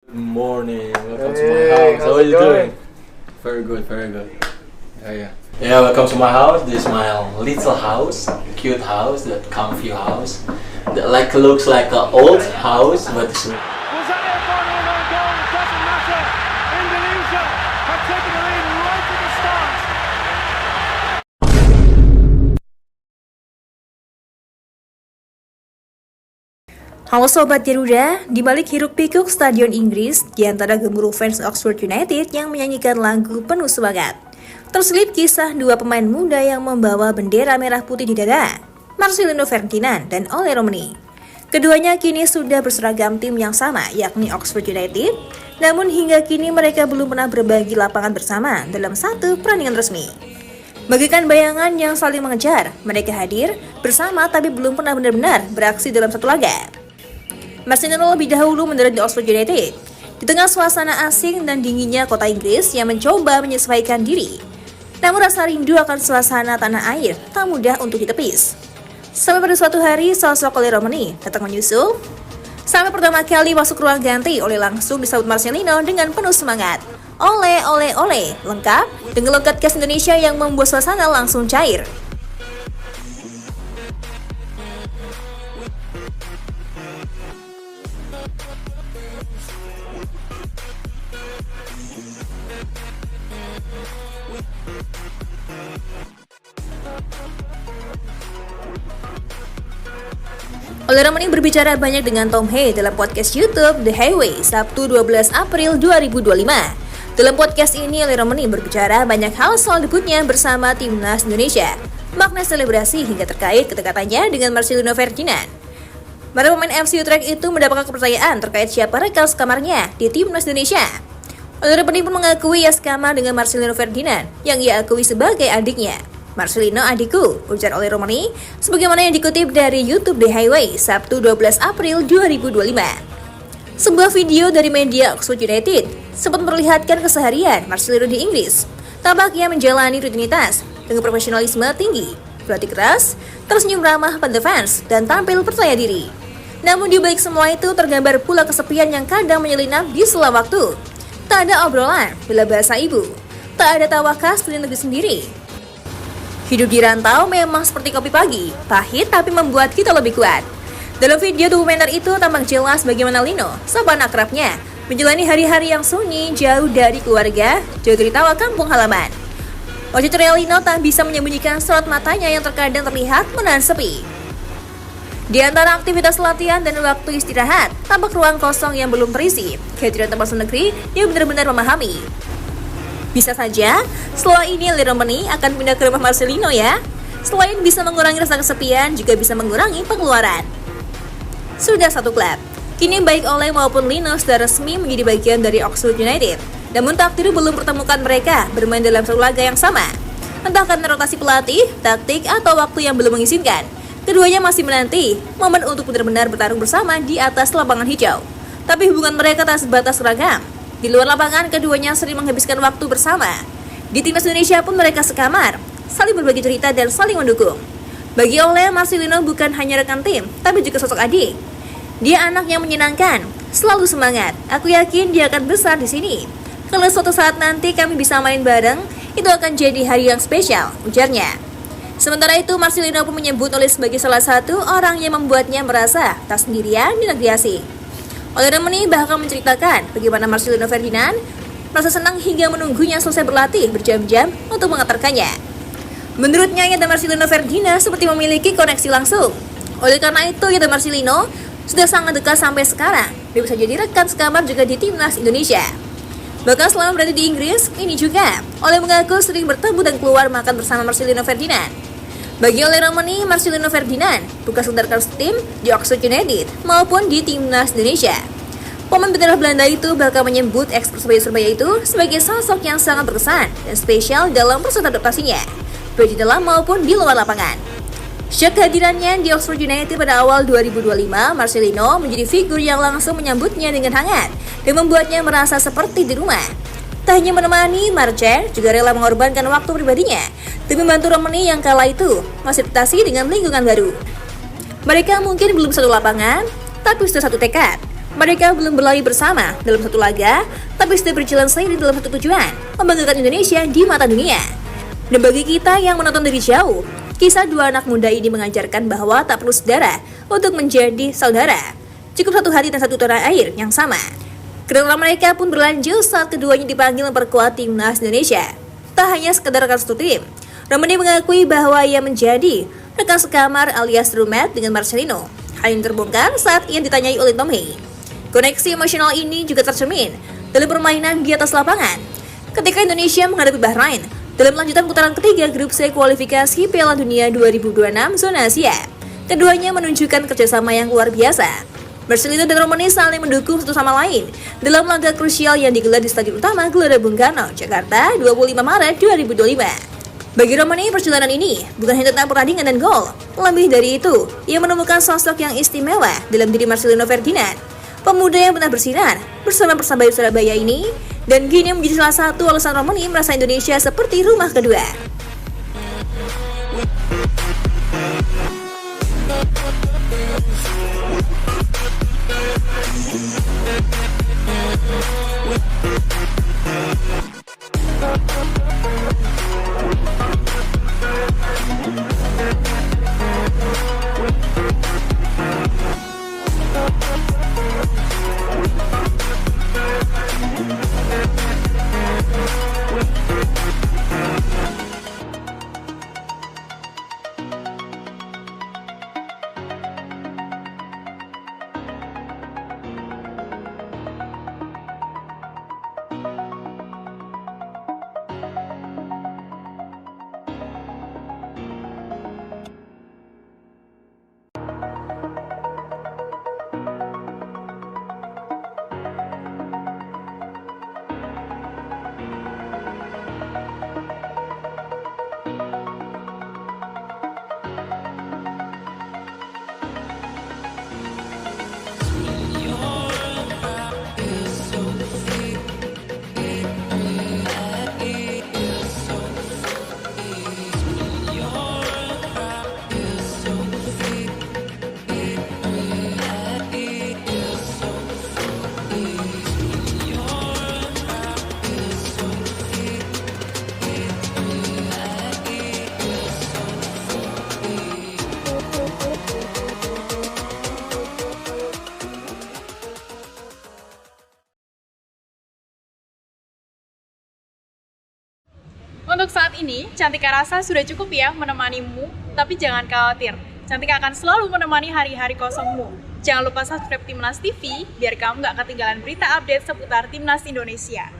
Good morning, welcome to my Hey, house. how's How are it you going? doing? Very good, very good. Yeah, welcome to my house. This is my little house, cute house, that comfy house. That looks like an old house, but it's Was that their final known goal? It doesn't matter. Indonesia have taken the lead right at the start. Halo Sobat Garuda, di balik hiruk-pikuk Stadion Inggris, di antara gemuruh fans Oxford United yang menyanyikan lagu penuh semangat, terselip kisah dua pemain muda yang membawa bendera merah putih di dada, Marcelino Ferdinand dan Ole Romani. Keduanya kini sudah berseragam tim yang sama, yakni Oxford United, namun hingga kini mereka belum pernah berbagi lapangan bersama dalam satu pertandingan resmi. Bagaikan bayangan yang saling mengejar, mereka hadir bersama tapi belum pernah benar-benar beraksi dalam satu laga. Marcelino lebih dahulu mendarat di Oxford United, di tengah suasana asing dan dinginnya kota Inggris yang mencoba menyesuaikan diri. Namun rasa rindu akan suasana tanah air tak mudah untuk ditepis. Sampai pada suatu hari, sosok Ole Romani datang menyusul. Sampai pertama kali masuk ruang ganti, Ole langsung disambut Marcelino dengan penuh semangat. Ole, ole, ole, lengkap dengan logat khas Indonesia yang membuat suasana langsung cair. Ole Romani berbicara banyak dengan Tom Hay dalam podcast YouTube The Highway, Sabtu 12 April 2025. Dalam podcast ini, Ole Romani berbicara banyak hal soal debutnya bersama Timnas Indonesia, makna selebrasi hingga terkait kedekatannya dengan Marcelino Ferdinand. Para pemain FC Utrecht itu mendapatkan kepercayaan terkait siapa rekan sekamarnya di Timnas Indonesia. Ole Romani pun mengakui ia sekamar dengan Marcelino Ferdinand, yang ia akui sebagai adiknya. Marcelino adikku, ujar Ole Romani, sebagaimana yang dikutip dari YouTube The Highway, Sabtu 12 April 2025. Sebuah video dari media Oxford United sempat memperlihatkan keseharian Marcelino di Inggris. Tampaknya menjalani rutinitas dengan profesionalisme tinggi, berlatih keras, tersenyum ramah pada fans, dan tampil percaya diri. Namun di balik semua itu tergambar pula kesepian yang kadang menyelinap di sela waktu. Tak ada obrolan bila bahasa ibu, tak ada tawa khas dari negeri sendiri. Hidup di rantau memang seperti kopi pagi, pahit tapi membuat kita lebih kuat. Dalam video dokumenter itu tampak jelas bagaimana Lino, sahabat akrabnya, menjalani hari-hari yang sunyi, jauh dari keluarga, jauh dari tawa kampung halaman. Wajah ceria Lino tak bisa menyembunyikan sorot matanya yang terkadang terlihat menahan sepi. Di antara aktivitas latihan dan waktu istirahat, tampak ruang kosong yang belum terisi, kehadiran tempat negeri yang benar-benar memahami. Bisa saja, setelah ini Ole Romani akan pindah ke rumah Marcelino ya. Selain bisa mengurangi rasa kesepian, juga bisa mengurangi pengeluaran. Sudah satu klub, kini baik Ole maupun Lino sudah resmi menjadi bagian dari Oxford United. Namun takdir belum pertemukan mereka bermain dalam satu laga yang sama. Entah karena rotasi pelatih, taktik, atau waktu yang belum mengizinkan. Keduanya masih menanti momen untuk benar-benar bertarung bersama di atas lapangan hijau. Tapi hubungan mereka tak sebatas seragam. Di luar lapangan, keduanya sering menghabiskan waktu bersama. Di Timnas Indonesia pun mereka sekamar, saling berbagi cerita dan saling mendukung. Bagi Ole, Marcelino bukan hanya rekan tim, tapi juga sosok adik. Dia anak yang menyenangkan, selalu semangat. Aku yakin dia akan besar di sini. Kalau suatu saat nanti kami bisa main bareng, itu akan jadi hari yang spesial, ujarnya. Sementara itu, Marcelino pun menyebut Ole sebagai salah satu orang yang membuatnya merasa tak sendirian di negeri asing. Ole Romani bahkan menceritakan bagaimana Marcelino Ferdinand merasa senang hingga menunggunya selesai berlatih berjam-jam untuk mengantarkannya. Menurutnya, ia dan Marcelino Ferdinand seperti memiliki koneksi langsung. Oleh karena itu, ia dan Marcelino sudah sangat dekat sampai sekarang. Dia bisa jadi rekan sekamar juga di Timnas Indonesia. Bahkan selama berada di Inggris, ini juga Ole mengaku sering bertemu dan keluar makan bersama Marcelino Ferdinand. Bagi Ole Romani, Marcelino Ferdinand bukan sekedar tim di Oxford United maupun di Timnas Indonesia. Pemain bendera Belanda itu bahkan menyebut eks Persebaya itu sebagai sosok yang sangat berkesan dan spesial dalam proses adaptasinya, baik di dalam maupun di luar lapangan. Sejak kehadirannya di Oxford United pada awal 2025, Marcelino menjadi figur yang langsung menyambutnya dengan hangat dan membuatnya merasa seperti di rumah. Tak hanya menemani, Marcel juga rela mengorbankan waktu pribadinya demi membantu Romani yang kala itu masih adaptasi dengan lingkungan baru. Mereka mungkin belum satu lapangan, tapi sudah satu tekad. Mereka belum berlari bersama dalam satu laga, tapi sudah berjalan seiring dalam satu tujuan, membanggakan Indonesia di mata dunia. Dan bagi kita yang menonton dari jauh, kisah dua anak muda ini mengajarkan bahwa tak perlu saudara untuk menjadi saudara. Cukup satu hati dan satu tanah air yang sama. Kedekatan mereka pun berlanjut saat keduanya dipanggil memperkuat timnas Indonesia. Tak hanya sekedar rekan satu tim, Romani mengakui bahwa ia menjadi rekan sekamar alias roommate dengan Marcelino. Hal ini terbongkar saat ia ditanyai oleh Tom Hey. Koneksi emosional ini juga tercermin dalam permainan di atas lapangan. Ketika Indonesia menghadapi Bahrain dalam lanjutan putaran ketiga grup C kualifikasi Piala Dunia 2026 zona Asia, keduanya menunjukkan kerjasama yang luar biasa. Marcelino dan Romani saling mendukung satu sama lain dalam laga krusial yang digelar di Stadion Utama Gelora Bung Karno, Jakarta, 25 Maret 2025. Bagi Romani, perjalanan ini bukan hanya tentang pertandingan dan gol. Lebih dari itu, ia menemukan sosok yang istimewa dalam diri Marcelino Ferdinand, pemuda yang pernah bersinar bersama Persebaya Surabaya ini, dan kini menjadi salah satu alasan Romani merasa Indonesia seperti rumah kedua. Untuk saat ini, Cantika rasa sudah cukup ya menemanimu, tapi jangan khawatir. Cantika akan selalu menemani hari-hari kosongmu. Jangan lupa subscribe Timnas TV, biar kamu gak ketinggalan berita update seputar Timnas Indonesia.